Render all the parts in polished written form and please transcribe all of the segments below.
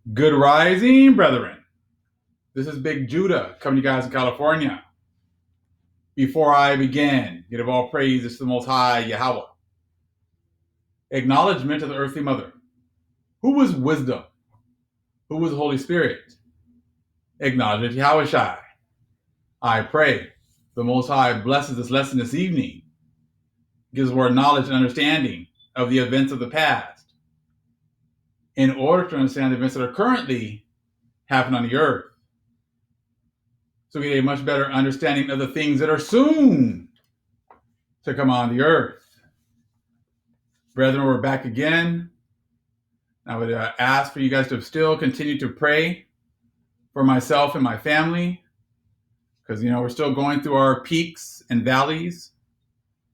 Good rising, brethren. This is Big Judah coming to you guys in California. Before I begin, give all praises to the Most High Yahweh. Acknowledgement of the earthly mother. Who is wisdom? Who is the Holy Spirit? Acknowledgement of Yahweh Shai. I pray the Most High blesses this lesson this evening, gives more knowledge and understanding of the events of the past, in order to understand the events that are currently happening on the earth, so we get a much better understanding of the things that are soon to come on the earth. Brethren, we're back again. I would ask for you guys to still continue to pray for myself and my family, because we're still going through our peaks and valleys,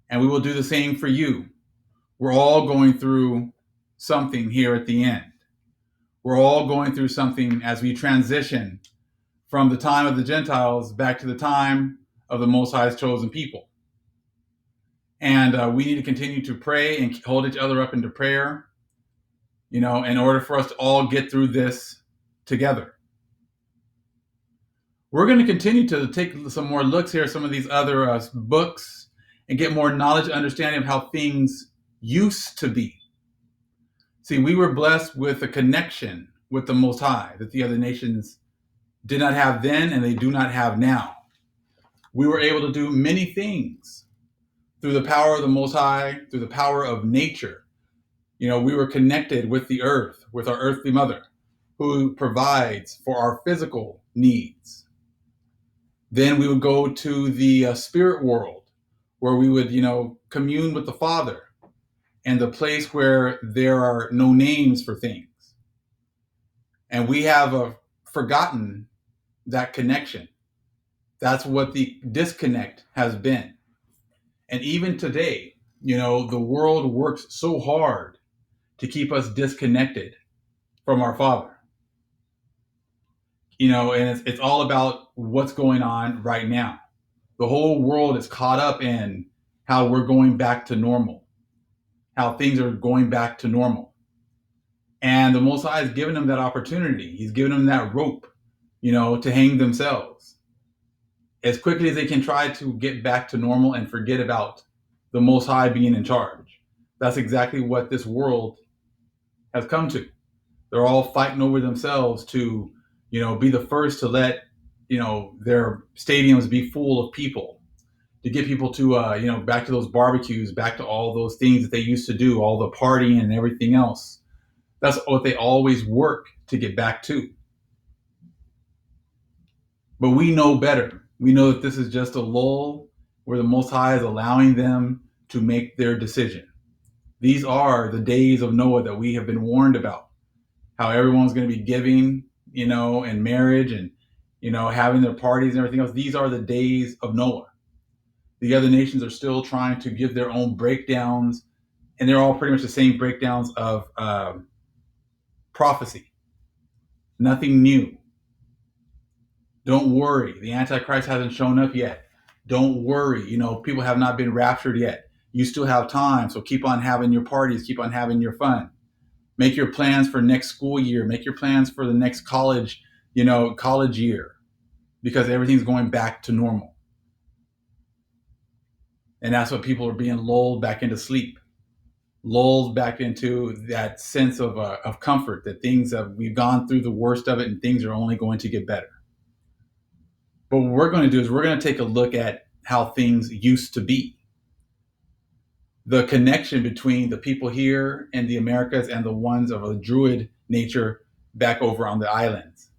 and we will do the same for you. We're all going through something here at the end. We're all going through something as we transition from the time of the Gentiles back to the time of the Most High's chosen people. And we need to continue to pray and hold each other up into prayer, in order for us to all get through this together. We're going to continue to take some more looks here at some of these other books and get more knowledge and understanding of how things used to be. See, we were blessed with a connection with the Most High that the other nations did not have then and they do not have now. We were able to do many things through the power of the Most High, through the power of nature. We were connected with the earth, with our earthly mother, who provides for our physical needs. Then we would go to the spirit world, where we would, commune with the Father, and the place where there are no names for things. And we have forgotten that connection. That's what the disconnect has been. And even today, the world works so hard to keep us disconnected from our Father. And it's all about what's going on right now. The whole world is caught up in how we're going back to normal, how things are going back to normal. And the Most High has given them that opportunity. He's given them that rope, to hang themselves. As quickly as they can try to get back to normal and forget about the Most High being in charge. That's exactly what this world has come to. They're all fighting over themselves to, be the first to let, their stadiums be full of people, to get people to, back to those barbecues, back to all those things that they used to do, all the partying and everything else. That's what they always work to get back to. But we know better. We know that this is just a lull where the Most High is allowing them to make their decision. These are the days of Noah that we have been warned about. How everyone's going to be giving, and marriage and, having their parties and everything else. These are the days of Noah. The other nations are still trying to give their own breakdowns, and they're all pretty much the same breakdowns of prophecy. Nothing new. Don't worry. The Antichrist hasn't shown up yet. Don't worry. People have not been raptured yet. You still have time. So keep on having your parties. Keep on having your fun. Make your plans for next school year. Make your plans for the next college year, because everything's going back to normal. And that's what people are being lulled back into sleep, lulled back into that sense of comfort that we've gone through the worst of it and things are only going to get better. But what we're going to do is we're going to take a look at how things used to be. The connection between the people here in the Americas and the ones of a Druid nature back over on the islands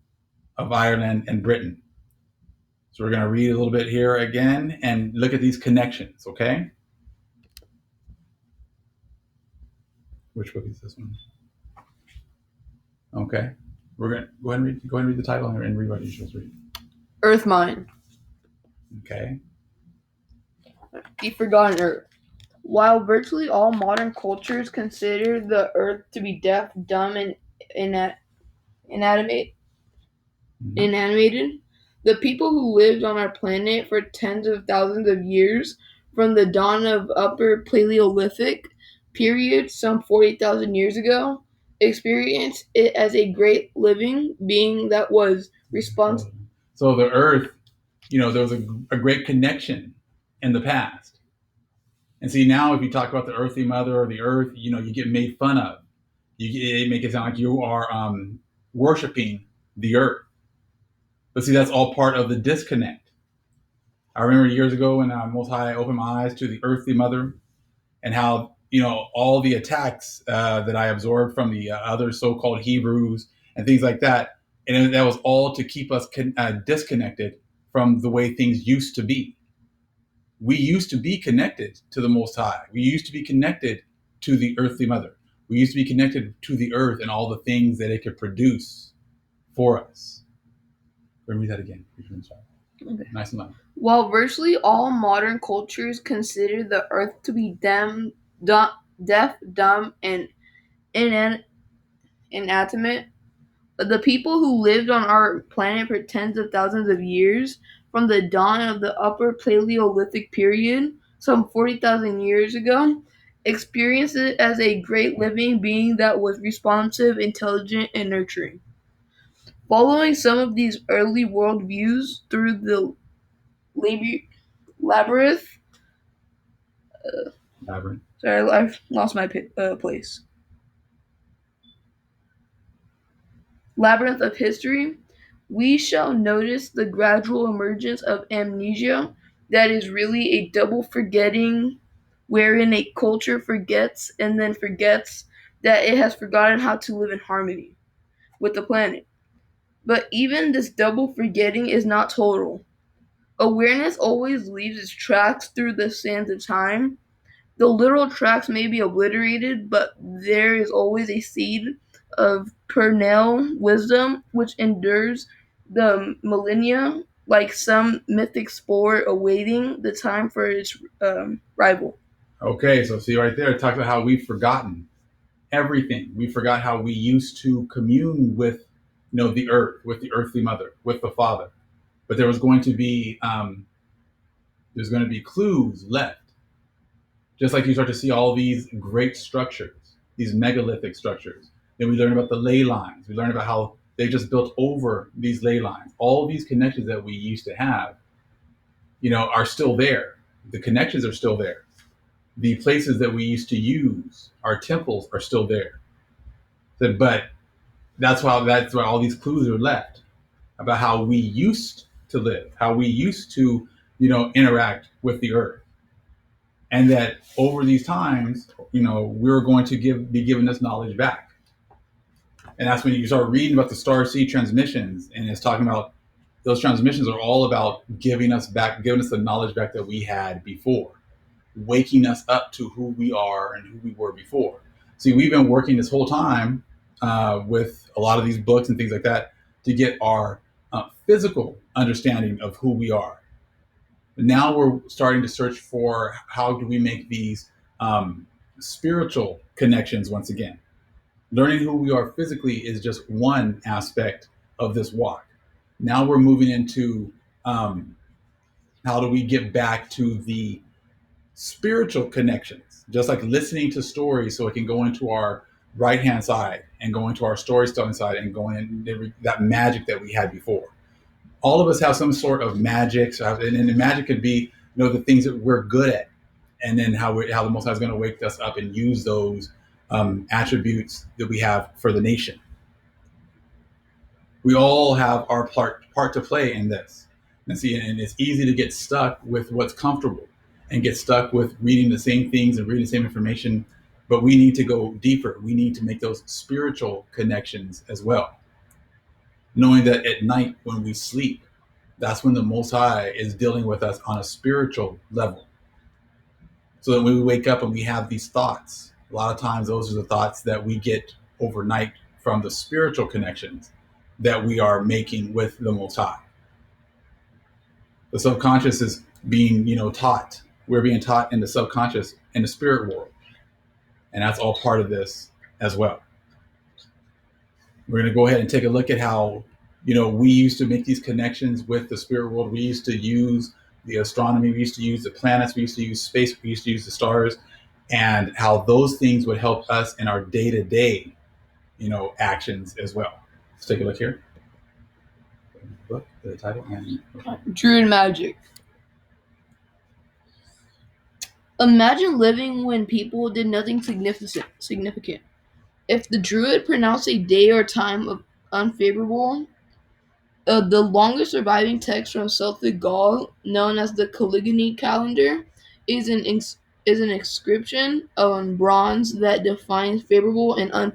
of Ireland and Britain. So we're going to read a little bit here again and look at these connections, okay? Which book is this one? Okay. We're going to go ahead and read the title and read what you just read. Earthmind. Okay. The Forgotten Earth. While virtually all modern cultures consider the Earth to be deaf, dumb, and inanimate, the people who lived on our planet for tens of thousands of years, from the dawn of Upper Paleolithic period some 40,000 years ago, experience it as a great living being that was responsible. So the earth, there was a great connection in the past. And see, now if you talk about the earthly mother or the earth, you get made fun of. You make it sound like you are worshiping the earth. But see, that's all part of the disconnect. I remember years ago when Most High opened my eyes to the earthly mother and how, all the attacks that I absorbed from the other so-called Hebrews and things like that. And that was all to keep us disconnected from the way things used to be. We used to be connected to the Most High. We used to be connected to the earthly mother. We used to be connected to the earth and all the things that it could produce for us. Read that again. Okay. Nice and loud. While virtually all modern cultures consider the earth to be deaf, dumb, and inanimate, the people who lived on our planet for tens of thousands of years, from the dawn of the Upper Paleolithic period, some 40,000 years ago, experienced it as a great living being that was responsive, intelligent, and nurturing. Following some of these early worldviews through the labyrinth. Labyrinth. Sorry, I've lost my place. Labyrinth of history, we shall notice the gradual emergence of amnesia that is really a double forgetting wherein a culture forgets and then forgets that it has forgotten how to live in harmony with the planet. But even this double forgetting is not total. Awareness always leaves its tracks through the sands of time. The literal tracks may be obliterated, but there is always a seed of perennial wisdom which endures the millennia, like some mythic spore awaiting the time for its rival. Okay, so see right there, it talks about how we've forgotten everything. We forgot how we used to commune with, the earth, with the earthly mother, with the Father. But there's going to be clues left. Just like you start to see all these great structures, these megalithic structures. Then we learn about the ley lines. We learn about how they just built over these ley lines. All these connections that we used to have, are still there. The connections are still there. The places that we used to use, our temples, are still there. But that's why all these clues are left about how we used to live, how we used to, interact with the earth. And that over these times, we're going to be given this knowledge back. And that's when you start reading about the star seed transmissions, and it's talking about those transmissions are all about giving us the knowledge back that we had before, waking us up to who we are and who we were before. See, we've been working this whole time with a lot of these books and things like that to get our physical understanding of who we are. Now we're starting to search for how do we make these spiritual connections once again. Learning who we are physically is just one aspect of this walk. Now we're moving into how do we get back to the spiritual connections, just like listening to stories so it can go into our right hand side and go into our storytelling side and go in that magic that we had before. All of us have some sort of magic, and the magic could be the things that we're good at, and then how the Most High is going to wake us up and use those attributes that we have for the nation. We all have our part to play in this. And see, and it's easy to get stuck with what's comfortable and get stuck with reading the same things and reading the same information. But we need to go deeper. We need to make those spiritual connections as well. Knowing that at night when we sleep, that's when the Most High is dealing with us on a spiritual level. So that when we wake up and we have these thoughts, a lot of times those are the thoughts that we get overnight from the spiritual connections that we are making with the Most High. The subconscious is being, taught. We're being taught in the subconscious, in the spirit world. And that's all part of this as well. We're going to go ahead and take a look at how, we used to make these connections with the spirit world. We used to use the astronomy. We used to use the planets. We used to use space. We used to use the stars, and how those things would help us in our day-to-day actions as well. Let's take a look here. Book, the title, and Druid magic. Imagine living when people did nothing significant. If the druid pronounced a day or time of unfavorable, the longest surviving text from Celtic Gaul, known as the Caligony calendar, is an inscription on bronze that defines favorable and unfavorable